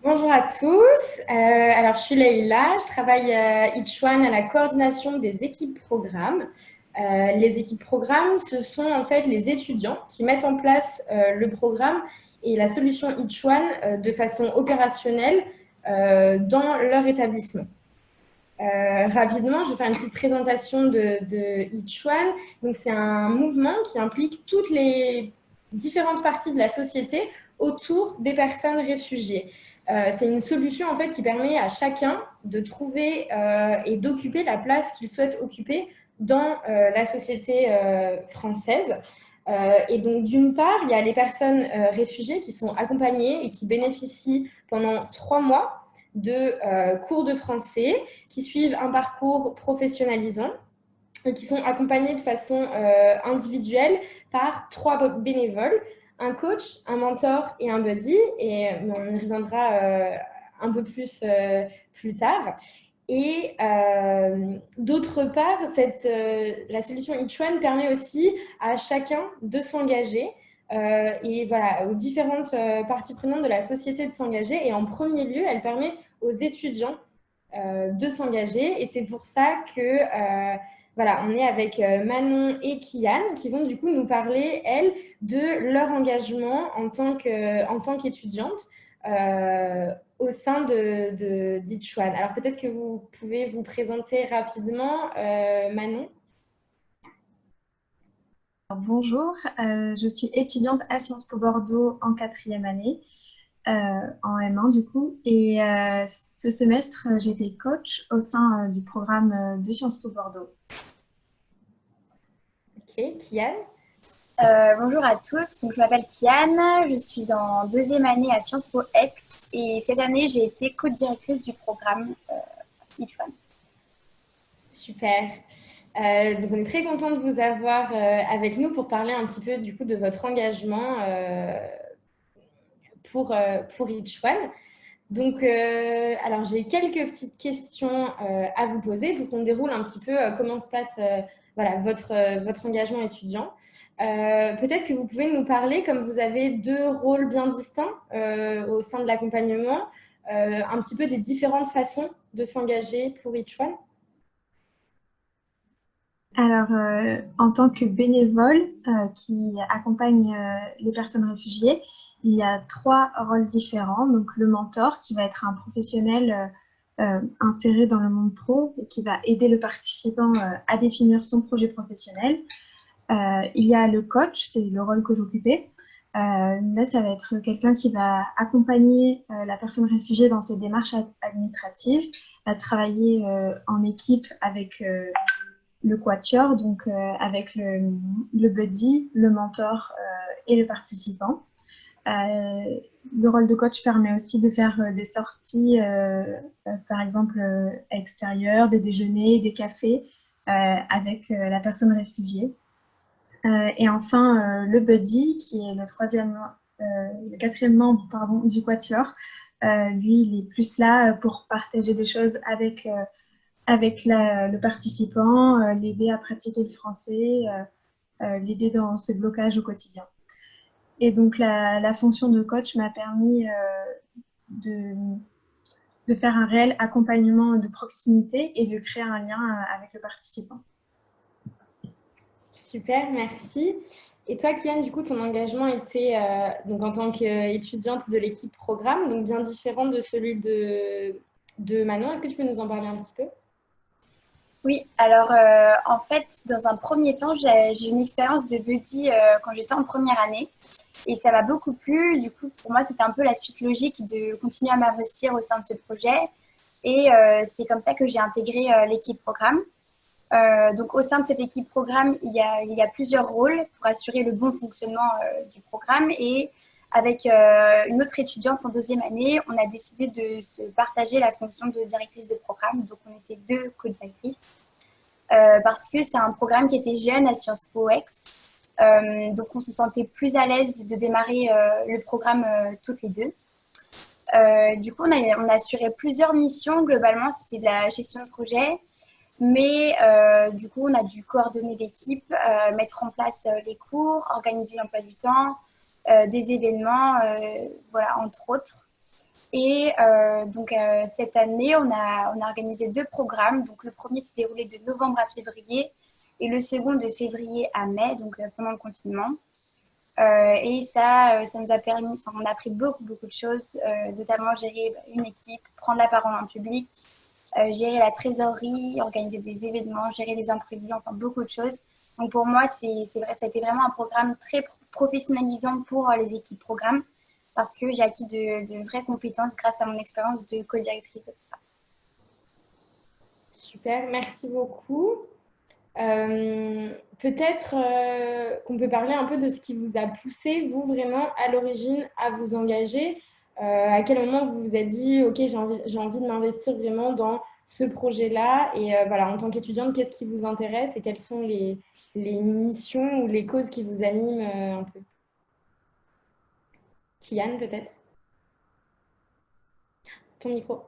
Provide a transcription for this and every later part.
Bonjour à tous. Alors, je suis Leïla. Je travaille à Each One à la coordination des équipes programmes. Les équipes programmes, ce sont en fait les étudiants qui mettent en place le programme et la solution Each One de façon opérationnelle dans leur établissement. Rapidement, je vais faire une petite présentation de Each One. Donc, c'est un mouvement qui implique toutes les différentes parties de la société autour des personnes réfugiées. C'est une solution en fait qui permet à chacun de trouver et d'occuper la place qu'il souhaite occuper dans la société française. Et donc, d'une part, il y a les personnes réfugiées qui sont accompagnées et qui bénéficient pendant 3 mois de cours de français qui suivent un parcours professionnalisant et qui sont accompagnés de façon individuelle par 3 bénévoles, un coach, un mentor et un buddy. Et on y reviendra un peu plus plus tard. Et d'autre part, la solution Each One permet aussi à chacun de s'engager et voilà, aux différentes parties prenantes de la société de s'engager. Et en premier lieu, elle permet aux étudiants de s'engager. Et c'est pour ça que voilà, on est avec Manon et Kian qui vont du coup nous parler, elles, de leur engagement en tant qu'étudiante au sein d'Each One. Alors peut-être que vous pouvez vous présenter rapidement, Manon. Bonjour, je suis étudiante à Sciences Po Bordeaux en 4e année, en M1 du coup. Et ce semestre, j'étais coach au sein du programme de Sciences Po Bordeaux. Ok, Kian. Bonjour à tous, donc, je m'appelle Kian, je suis en 2e année à Sciences Po Aix et cette année j'ai été co-directrice du programme Each One. Super. Donc on est très content de vous avoir avec nous pour parler un petit peu du coup de votre engagement pour Each One. Donc, alors j'ai quelques petites questions à vous poser pour qu'on déroule un petit peu comment se passe voilà, votre engagement étudiant. Peut-être que vous pouvez nous parler, comme vous avez 2 rôles bien distincts au sein de l'accompagnement, un petit peu des différentes façons de s'engager pour Each One. Alors, en tant que bénévole qui accompagne les personnes réfugiées, il y a 3 rôles différents. Donc, le mentor qui va être un professionnel inséré dans le monde pro et qui va aider le participant à définir son projet professionnel. Il y a le coach, c'est le rôle que j'occupais. Là, ça va être quelqu'un qui va accompagner la personne réfugiée dans ses démarches administratives, à travailler en équipe avec le quatuor, donc avec le buddy, le mentor et le participant. Le rôle de coach permet aussi de faire des sorties, par exemple extérieures, des déjeuners, des cafés avec la personne réfugiée. Et enfin, le buddy, qui est le 4e membre pardon, du quatuor, lui, il est plus là pour partager des choses avec le participant, l'aider à pratiquer le français, l'aider dans ses blocages au quotidien. Et donc, la fonction de coach m'a permis de faire un réel accompagnement de proximité et de créer un lien avec le participant. Super, merci. Et toi, Kian, du coup, ton engagement était donc en tant qu'étudiante de l'équipe programme, donc bien différent de celui de Manon. Est-ce que tu peux nous en parler un petit peu? Oui, alors en fait, dans un premier temps, j'ai une expérience de buddy quand j'étais en première année et ça m'a beaucoup plu. Du coup, pour moi, c'était un peu la suite logique de continuer à m'investir au sein de ce projet et c'est comme ça que j'ai intégré l'équipe programme. Donc, au sein de cette équipe programme, il y a plusieurs rôles pour assurer le bon fonctionnement du programme. Et avec une autre étudiante en 2e année, on a décidé de se partager la fonction de directrice de programme. Donc, on était 2 co-directrices parce que c'est un programme qui était jeune à Sciences Po Aix. Donc, on se sentait plus à l'aise de démarrer le programme toutes les 2. Du coup, on a assuré plusieurs missions. Globalement, c'était de la gestion de projet. Mais du coup, on a dû coordonner l'équipe, mettre en place les cours, organiser l'emploi du temps, des événements, voilà, entre autres. Et donc cette année, on a organisé 2 programmes. Donc le premier s'est déroulé de novembre à février et le second de février à mai, donc pendant le confinement. Et ça nous a permis, enfin, on a appris beaucoup, beaucoup de choses, notamment gérer une équipe, prendre la parole en public, gérer la trésorerie, organiser des événements, gérer les imprévus, enfin beaucoup de choses. Donc pour moi, c'est vrai, ça a été vraiment un programme très professionnalisant pour les équipes programmes parce que j'ai acquis de vraies compétences grâce à mon expérience de co-directrice. Super, merci beaucoup. Peut-être qu'on peut parler un peu de ce qui vous a poussé, vous, vraiment, à l'origine, à vous engager. À quel moment vous vous êtes dit, OK, j'ai envie de m'investir vraiment dans ce projet-là. Et voilà, en tant qu'étudiante, qu'est-ce qui vous intéresse et quelles sont les missions ou les causes qui vous animent un peu? Kian, peut-être? Ton micro.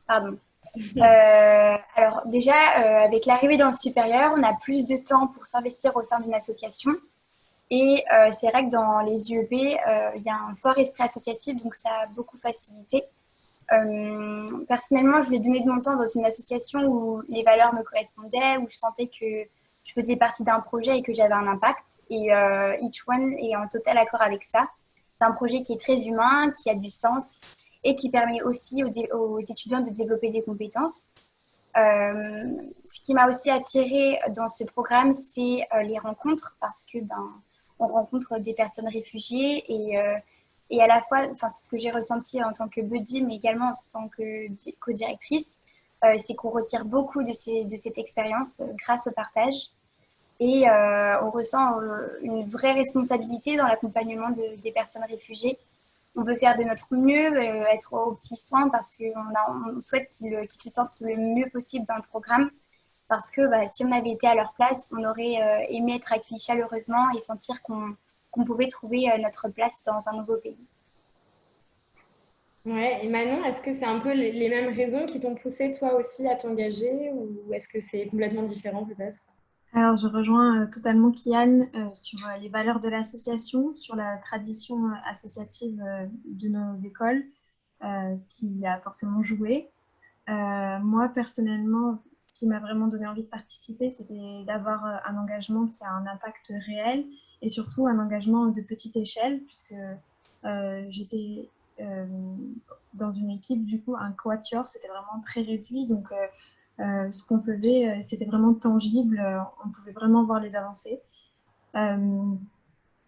Pardon. Alors déjà, avec l'arrivée dans le supérieur, on a plus de temps pour s'investir au sein d'une association. Et c'est vrai que dans les IEP, il y a un fort esprit associatif, donc ça a beaucoup facilité. Personnellement, je voulais donner de mon temps dans une association où les valeurs me correspondaient, où je sentais que je faisais partie d'un projet et que j'avais un impact. Et Each One est en total accord avec ça. C'est un projet qui est très humain, qui a du sens et qui permet aussi aux étudiants de développer des compétences. Ce qui m'a aussi attirée dans ce programme, c'est les rencontres parce que on rencontre des personnes réfugiées et à la fois, enfin, c'est ce que j'ai ressenti en tant que buddy, mais également en tant que co-directrice, c'est qu'on retire beaucoup de cette expérience grâce au partage. Et on ressent une vraie responsabilité dans l'accompagnement des personnes réfugiées. On veut faire de notre mieux, être aux petits soins parce qu'on souhaite qu'ils se sentent le mieux possible dans le programme. Parce que si on avait été à leur place, on aurait aimé être accueillis chaleureusement et sentir qu'on pouvait trouver notre place dans un nouveau pays. Ouais, et Manon, est-ce que c'est un peu les mêmes raisons qui t'ont poussé toi aussi à t'engager ou est-ce que c'est complètement différent peut-être? Alors, je rejoins totalement Kian sur les valeurs de l'association, sur la tradition associative de nos écoles qui a forcément joué. Moi, personnellement, ce qui m'a vraiment donné envie de participer, c'était d'avoir un engagement qui a un impact réel et surtout un engagement de petite échelle, puisque j'étais dans une équipe, du coup, un quatuor, c'était vraiment très réduit. Donc, ce qu'on faisait, c'était vraiment tangible, on pouvait vraiment voir les avancées.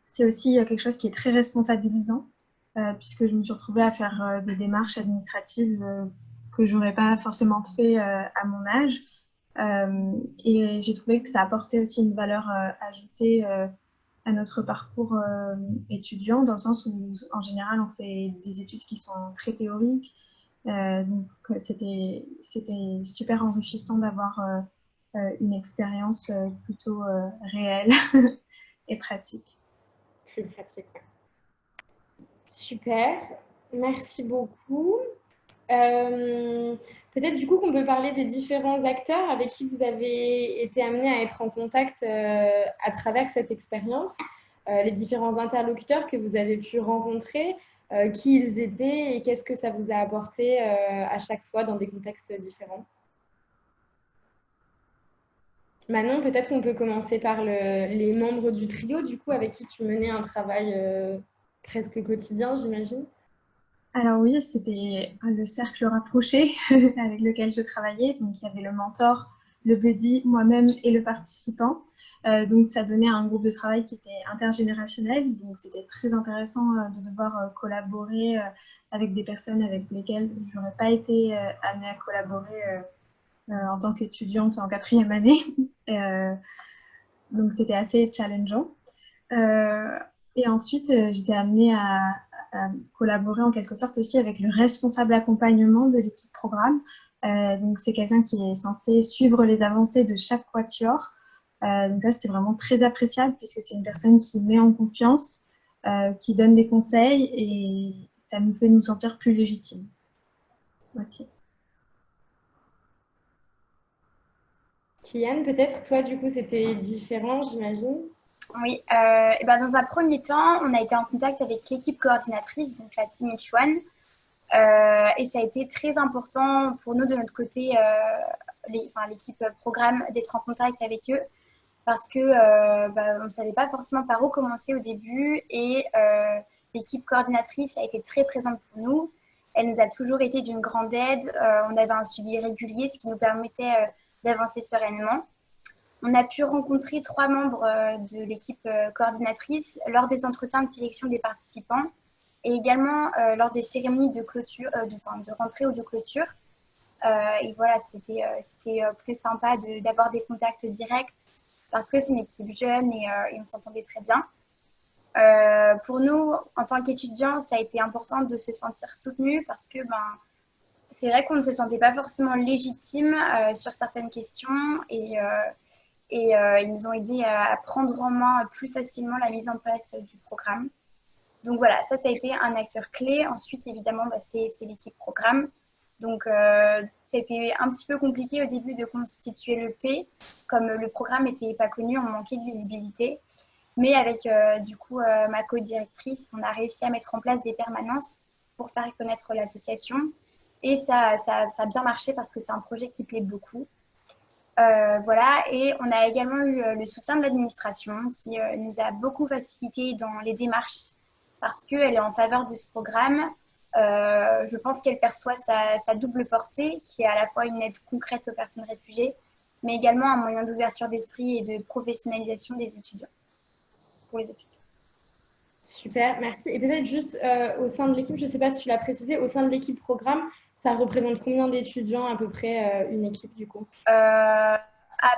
C'est aussi quelque chose qui est très responsabilisant, puisque je me suis retrouvée à faire des démarches administratives que je n'aurais pas forcément fait à mon âge. Et j'ai trouvé que ça apportait aussi une valeur ajoutée à notre parcours étudiant, dans le sens où, en général, on fait des études qui sont très théoriques. Donc, c'était super enrichissant d'avoir une expérience plutôt réelle et pratique. Plus pratique. Ouais. Super, merci beaucoup. Peut-être du coup qu'on peut parler des différents acteurs avec qui vous avez été amené à être en contact à travers cette expérience, les différents interlocuteurs que vous avez pu rencontrer, qui ils étaient et qu'est-ce que ça vous a apporté à chaque fois dans des contextes différents. Manon, peut-être qu'on peut commencer par les membres du trio, du coup, avec qui tu menais un travail presque quotidien, j'imagine. Alors oui, c'était le cercle rapproché avec lequel je travaillais. Donc il y avait le mentor, le buddy, moi-même et le participant. Donc ça donnait un groupe de travail qui était intergénérationnel. Donc c'était très intéressant de devoir collaborer avec des personnes avec lesquelles je n'aurais pas été amenée à collaborer en tant qu'étudiante en 4e année. Donc c'était assez challengeant. Et ensuite, j'étais amenée à collaborer en quelque sorte aussi avec le responsable accompagnement de l'équipe programme. Donc, c'est quelqu'un qui est censé suivre les avancées de chaque quatuor. Donc, ça, c'était vraiment très appréciable puisque c'est une personne qui met en confiance, qui donne des conseils et ça nous fait nous sentir plus légitimes. Aussi. Kian, peut-être toi, du coup, c'était différent, j'imagine. Oui, et ben dans un premier temps, on a été en contact avec l'équipe coordinatrice, donc la Team H1. Et ça a été très important pour nous de notre côté, l'équipe programme, d'être en contact avec eux parce que on ne savait pas forcément par où commencer au début et l'équipe coordinatrice a été très présente pour nous. Elle nous a toujours été d'une grande aide. On avait un suivi régulier, ce qui nous permettait d'avancer sereinement. On a pu rencontrer 3 membres de l'équipe coordinatrice lors des entretiens de sélection des participants et également lors des cérémonies de clôture, de rentrée ou de clôture. Et voilà, c'était plus sympa d'avoir des contacts directs parce que c'est une équipe jeune et on s'entendait très bien. Pour nous, en tant qu'étudiants, ça a été important de se sentir soutenu parce que c'est vrai qu'on ne se sentait pas forcément légitime sur certaines questions et ils nous ont aidés à prendre en main plus facilement la mise en place du programme. Donc voilà, ça a été un acteur clé. Ensuite, évidemment, c'est l'équipe programme. Donc, c'était un petit peu compliqué au début de constituer le P. Comme le programme n'était pas connu, on manquait de visibilité. Mais avec, ma co-directrice, on a réussi à mettre en place des permanences pour faire connaître l'association. Et ça a bien marché parce que c'est un projet qui plaît beaucoup. Voilà, et on a également eu le soutien de l'administration qui nous a beaucoup facilité dans les démarches parce qu'elle est en faveur de ce programme. Je pense qu'elle perçoit sa double portée, qui est à la fois une aide concrète aux personnes réfugiées, mais également un moyen d'ouverture d'esprit et de professionnalisation des étudiants, pour les étudiants. Super, merci. Et peut-être juste au sein de l'équipe, je ne sais pas si tu l'as précisé, au sein de l'équipe programme, ça représente combien d'étudiants à peu près une équipe du coup? À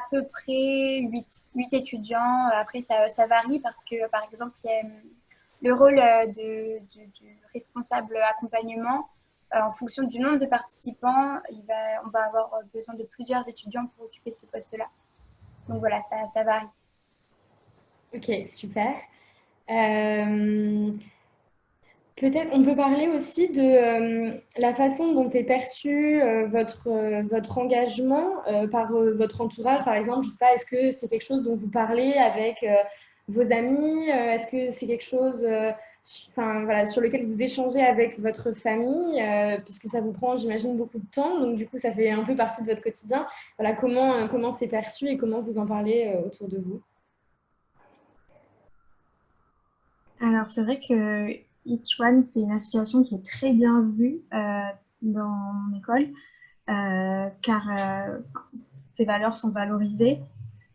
peu près 8 étudiants. Après, ça varie parce que, par exemple, il y a le rôle du responsable accompagnement. En fonction du nombre de participants, on va avoir besoin de plusieurs étudiants pour occuper ce poste-là. Donc voilà, ça varie. Ok, super. Peut-être on peut parler aussi de la façon dont est perçu votre engagement par votre entourage, par exemple. Je sais pas, est-ce que c'est quelque chose dont vous parlez avec vos amis? Est-ce que c'est quelque chose voilà, sur lequel vous échangez avec votre famille? Puisque ça vous prend, j'imagine, beaucoup de temps. Donc, du coup, ça fait un peu partie de votre quotidien. Voilà, comment c'est perçu et comment vous en parlez autour de vous? Alors, c'est vrai que Each One, c'est une association qui est très bien vue dans mon école, car ses valeurs sont valorisées.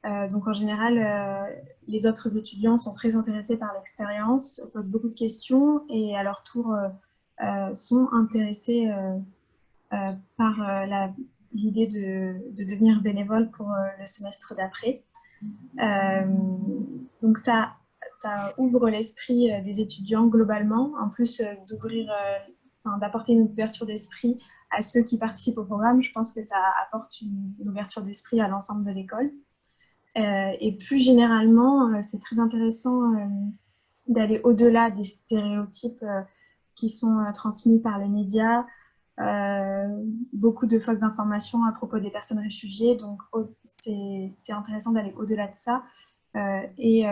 Donc, en général, les autres étudiants sont très intéressés par l'expérience, posent beaucoup de questions et à leur tour sont intéressés par l'idée de devenir bénévole pour le semestre d'après. Donc ça ouvre l'esprit des étudiants globalement, en plus d'apporter une ouverture d'esprit à ceux qui participent au programme. Je pense que ça apporte une ouverture d'esprit à l'ensemble de l'école. Et plus généralement, c'est très intéressant d'aller au-delà des stéréotypes qui sont transmis par les médias, beaucoup de fausses informations à propos des personnes réfugiées. Donc, c'est intéressant d'aller au-delà de ça et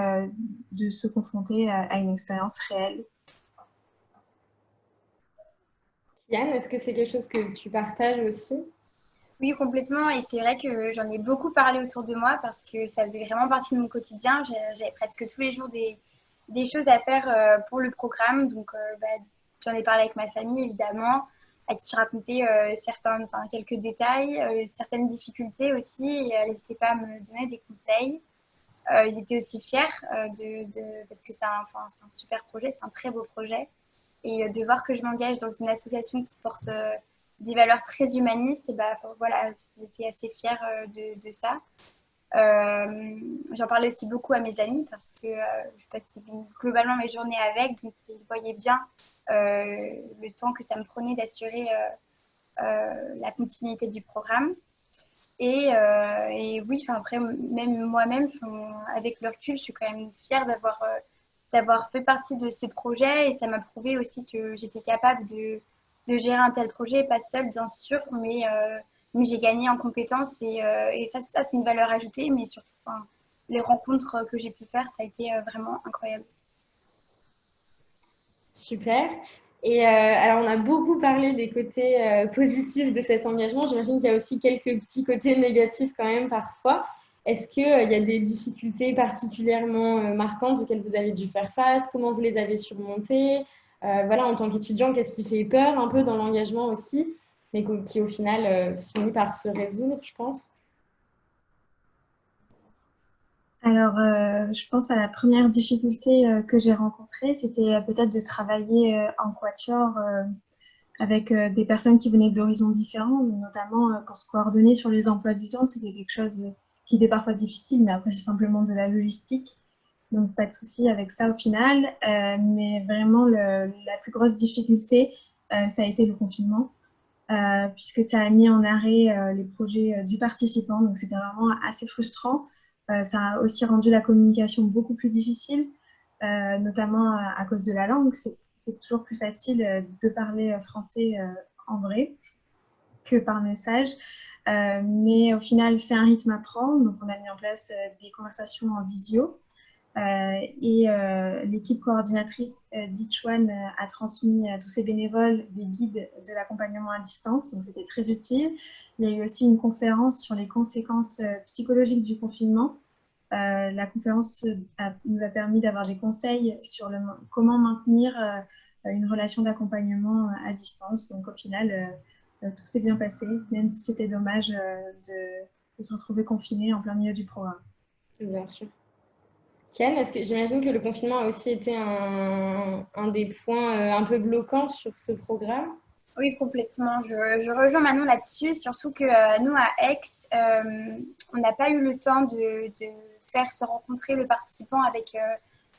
de se confronter à une expérience réelle. Yann, est-ce que c'est quelque chose que tu partages aussi? Oui, complètement. Et c'est vrai que j'en ai beaucoup parlé autour de moi parce que ça faisait vraiment partie de mon quotidien. J'avais presque tous les jours des choses à faire pour le programme. Donc, j'en ai parlé avec ma famille, évidemment, à qui je racontais quelques détails, certaines difficultés aussi. Et elle n'hésitait pas à me donner des conseils. Ils étaient aussi fiers parce que c'est un super projet, c'est un très beau projet. Et de voir que je m'engage dans une association qui porte des valeurs très humanistes, et voilà, j'étais assez fière de ça. J'en parlais aussi beaucoup à mes amis parce que je passais globalement mes journées avec, donc ils voyaient bien le temps que ça me prenait d'assurer la continuité du programme. Et oui, après, même moi-même, avec le recul, je suis quand même fière d'avoir fait partie de ce projet et ça m'a prouvé aussi que j'étais capable de gérer un tel projet, pas seule bien sûr, mais j'ai gagné en compétences et ça c'est une valeur ajoutée, mais surtout les rencontres que j'ai pu faire, ça a été vraiment incroyable. Super. Et alors, on a beaucoup parlé des côtés positifs de cet engagement. J'imagine qu'il y a aussi quelques petits côtés négatifs quand même parfois. Est-ce qu'il y a des difficultés particulièrement marquantes auxquelles vous avez dû faire face? Comment vous les avez surmontées? Voilà, en tant qu'étudiant, qu'est-ce qui fait peur un peu dans l'engagement aussi, mais qui au final finit par se résoudre, je pense? Alors, je pense à la première difficulté que j'ai rencontrée, c'était peut-être de travailler en quatuor avec des personnes qui venaient d'horizons différents, notamment pour se coordonner sur les emplois du temps, c'était quelque chose qui était parfois difficile, mais après c'est simplement de la logistique, donc pas de souci avec ça au final. Mais vraiment la plus grosse difficulté, ça a été le confinement, puisque ça a mis en arrêt les projets du participant, donc c'était vraiment assez frustrant. Ça a aussi rendu la communication beaucoup plus difficile, notamment à cause de la langue. C'est toujours plus facile de parler français en vrai que par message. Mais au final, c'est un rythme à prendre. Donc, on a mis en place des conversations en visio. Et l'équipe coordinatrice d'Ichuan a transmis à tous ses bénévoles des guides de l'accompagnement à distance. Donc, c'était très utile. Il y a eu aussi une conférence sur les conséquences psychologiques du confinement. La conférence nous a permis d'avoir des conseils sur comment maintenir une relation d'accompagnement à distance. Donc au final, tout s'est bien passé, même si c'était dommage de se retrouver confiné en plein milieu du programme. Bien sûr. Kian, est-ce que j'imagine que le confinement a aussi été un des points un peu bloquants sur ce programme? Oui, complètement. Je rejoins Manon là-dessus, surtout que nous, à Aix, on n'a pas eu le temps de faire se rencontrer le participant avec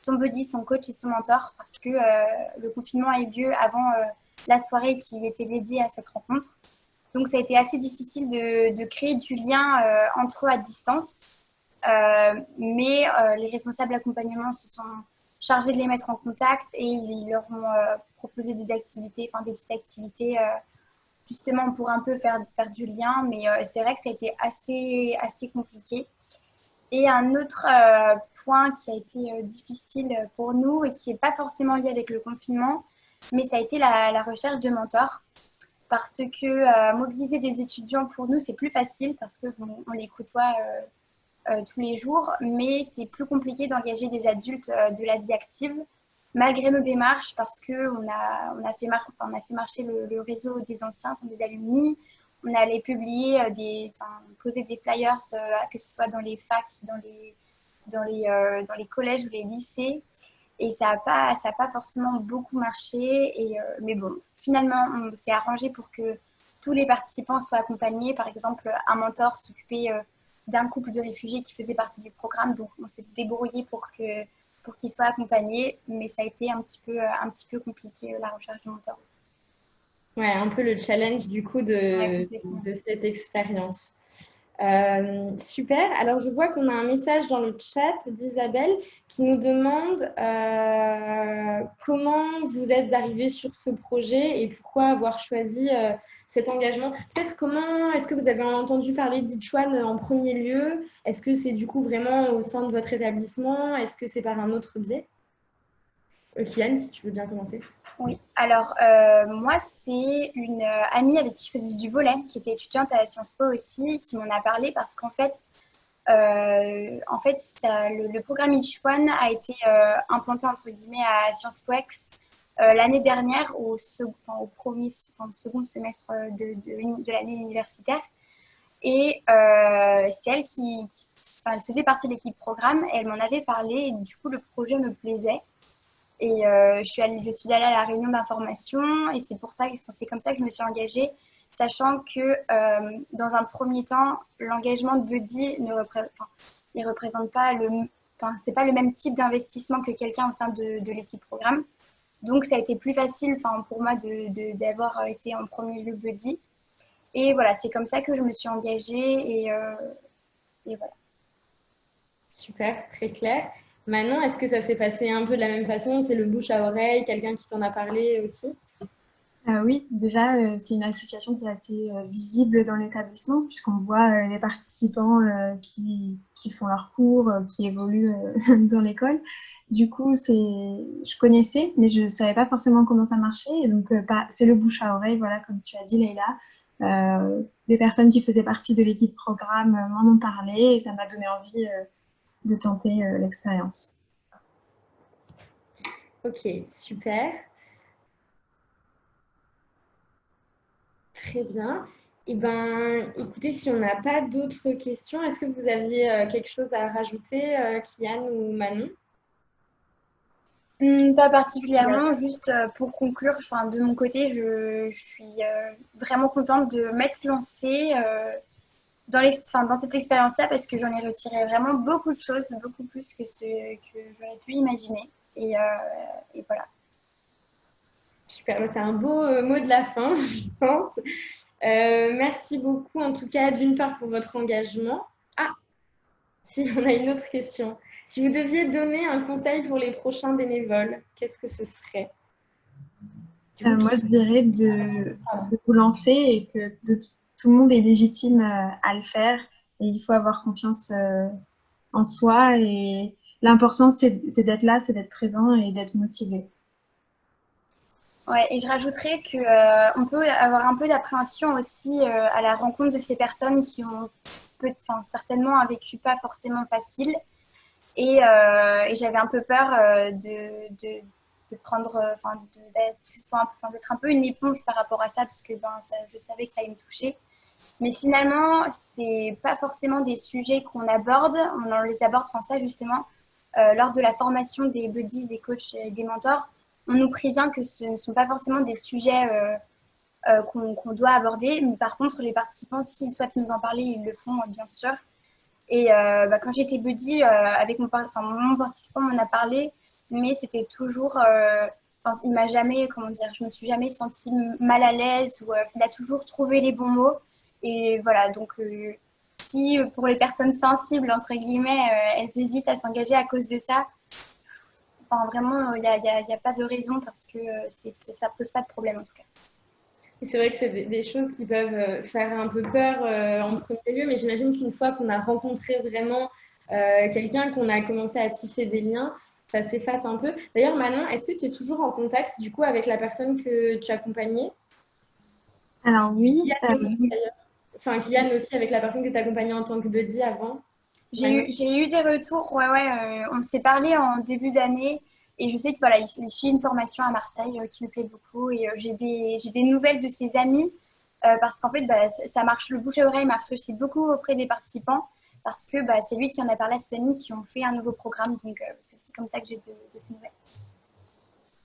son buddy, son coach et son mentor, parce que le confinement a eu lieu avant la soirée qui était dédiée à cette rencontre. Donc, ça a été assez difficile de créer du lien entre eux à distance. Mais les responsables d'accompagnement se sont chargés de les mettre en contact et ils leur ont proposé des activités, enfin des petites activités justement pour un peu faire du lien. Mais c'est vrai que ça a été assez compliqué. Et un autre point qui a été difficile pour nous et qui n'est pas forcément lié avec le confinement, mais ça a été la recherche de mentors. Parce que mobiliser des étudiants pour nous, c'est plus facile parce qu'on les côtoie tous les jours, mais c'est plus compliqué d'engager des adultes de la vie active, malgré nos démarches, parce qu'on a fait marcher le réseau des anciens, des alumni. On allait publier, poser des flyers, que ce soit dans les facs, dans les collèges ou les lycées. Et ça n'a pas forcément beaucoup marché. Mais bon, finalement, on s'est arrangé pour que tous les participants soient accompagnés. Par exemple, un mentor s'occupait d'un couple de réfugiés qui faisait partie du programme. Donc, on s'est débrouillé pour qu'ils soient accompagnés. Mais ça a été un petit peu compliqué, la recherche du mentor aussi. Ouais, un peu le challenge du coup de cette expérience. Super. Alors, je vois qu'on a un message dans le chat d'Isabelle qui nous demande comment vous êtes arrivé sur ce projet et pourquoi avoir choisi cet engagement. Peut-être comment est-ce que vous avez entendu parler d'Ichuan en premier lieu? Est-ce que c'est du coup vraiment au sein de votre établissement? Est-ce que c'est par un autre biais? Kian, si tu veux bien commencer. Oui, alors moi, c'est une amie avec qui je faisais du volley, qui était étudiante à Sciences Po aussi, qui m'en a parlé parce qu'en fait, le programme Ichuan a été implanté entre guillemets à Sciences Po Ex l'année dernière au second semestre de l'année universitaire. Et c'est elle elle faisait partie de l'équipe programme et elle m'en avait parlé et du coup le projet me plaisait. Et je suis allée à la réunion d'information et c'est comme ça que je me suis engagée, sachant que dans un premier temps, l'engagement de buddy ne représente pas c'est pas le même type d'investissement que quelqu'un au sein de l'équipe programme. Donc ça a été plus facile pour moi d'avoir été en premier lieu buddy. Et voilà, c'est comme ça que je me suis engagée et voilà. Super, c'est très clair. Manon, est-ce que ça s'est passé un peu de la même façon? C'est le bouche à oreille, quelqu'un qui t'en a parlé aussi? Oui, déjà, c'est une association qui est assez visible dans l'établissement, puisqu'on voit les participants qui font leurs cours, qui évoluent dans l'école. Du coup, je connaissais, mais je ne savais pas forcément comment ça marchait. Et donc, c'est le bouche à oreille, voilà, comme tu as dit, Leïla. Des personnes qui faisaient partie de l'équipe programme m'en ont parlé et ça m'a donné envie de tenter l'expérience. Ok, super. Très bien. Eh ben, écoutez, si on n'a pas d'autres questions, est-ce que vous aviez quelque chose à rajouter, Kian ou Manon? Pas particulièrement, juste pour conclure, enfin, de mon côté, je suis vraiment contente de m'être lancée dans cette expérience-là parce que j'en ai retiré vraiment beaucoup de choses, beaucoup plus que ce que j'aurais pu imaginer. Et voilà. Super, bah, c'est un beau mot de la fin, je pense. Merci beaucoup, en tout cas, d'une part pour votre engagement. Ah, si, on a une autre question. Si vous deviez donner un conseil pour les prochains bénévoles, qu'est-ce que ce serait? Du coup, Moi, je dirais de vous lancer et que tout le monde est légitime à le faire et il faut avoir confiance en soi et l'important, c'est d'être là, c'est d'être présent et d'être motivé. Ouais, et je rajouterais que on peut avoir un peu d'appréhension aussi à la rencontre de ces personnes qui ont certainement un vécu pas forcément facile. Et j'avais un peu peur de prendre, d'être un peu une éponge par rapport à ça, parce que je savais que ça allait me toucher. Mais finalement, c'est pas forcément des sujets qu'on aborde. On en les aborde, enfin ça justement, lors de la formation des buddies, des coachs et des mentors. On nous prévient que ce ne sont pas forcément des sujets qu'on doit aborder. Mais par contre, les participants, s'ils souhaitent nous en parler, ils le font, bien sûr. Et quand j'étais buddy, avec mon participant m'en a parlé, mais c'était toujours. Il m'a jamais, comment dire, je me suis jamais sentie mal à l'aise ou il a toujours trouvé les bons mots. Et voilà, donc si pour les personnes sensibles, entre guillemets, elles hésitent à s'engager à cause de ça, enfin vraiment, il y a pas de raison parce que ça pose pas de problème en tout cas. c'est vrai que c'est des choses qui peuvent faire un peu peur en premier lieu, mais j'imagine qu'une fois qu'on a rencontré vraiment quelqu'un, qu'on a commencé à tisser des liens, ça s'efface un peu. D'ailleurs, Manon, est-ce que tu es toujours en contact du coup avec la personne que tu accompagnais? Alors oui, Kylian aussi, d'ailleurs. Enfin, Kylian aussi avec la personne que tu accompagnais en tant que buddy avant. Manon. J'ai eu des retours, ouais, on s'est parlé en début d'année et je sais que voilà, il suit une formation à Marseille qui me plaît beaucoup et j'ai des nouvelles de ses amis parce qu'en fait, ça marche, le bouche à oreille marche aussi beaucoup auprès des participants parce que c'est lui qui en a parlé à ses amis qui ont fait un nouveau programme, donc c'est aussi comme ça que j'ai de ces nouvelles.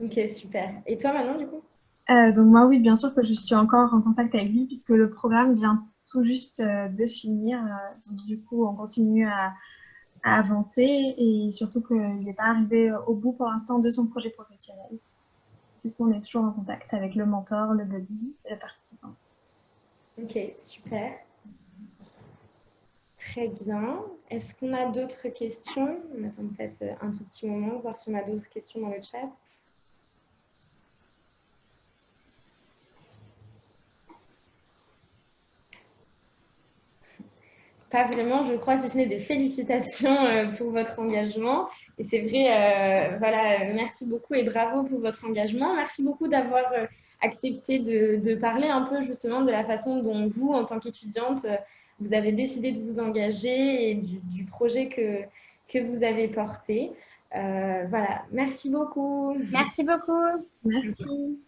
Ok, super. Et toi, Manon, du coup? donc moi, oui, bien sûr que je suis encore en contact avec lui puisque le programme vient tout juste de finir. Donc, du coup, on continue à avancer et surtout qu'il n'est pas arrivé au bout pour l'instant de son projet professionnel. Du coup, on est toujours en contact avec le mentor, le buddy et le participant. Ok, super. Très bien. Est-ce qu'on a d'autres questions? On attend peut-être un tout petit moment, voir si on a d'autres questions dans le chat. Pas vraiment, je crois, si ce n'est des félicitations pour votre engagement. Et c'est vrai, voilà, merci beaucoup et bravo pour votre engagement. Merci beaucoup d'avoir accepté de parler un peu justement de la façon dont vous, en tant qu'étudiante, vous avez décidé de vous engager et du projet que vous avez porté. Voilà, merci beaucoup. Merci beaucoup. Merci.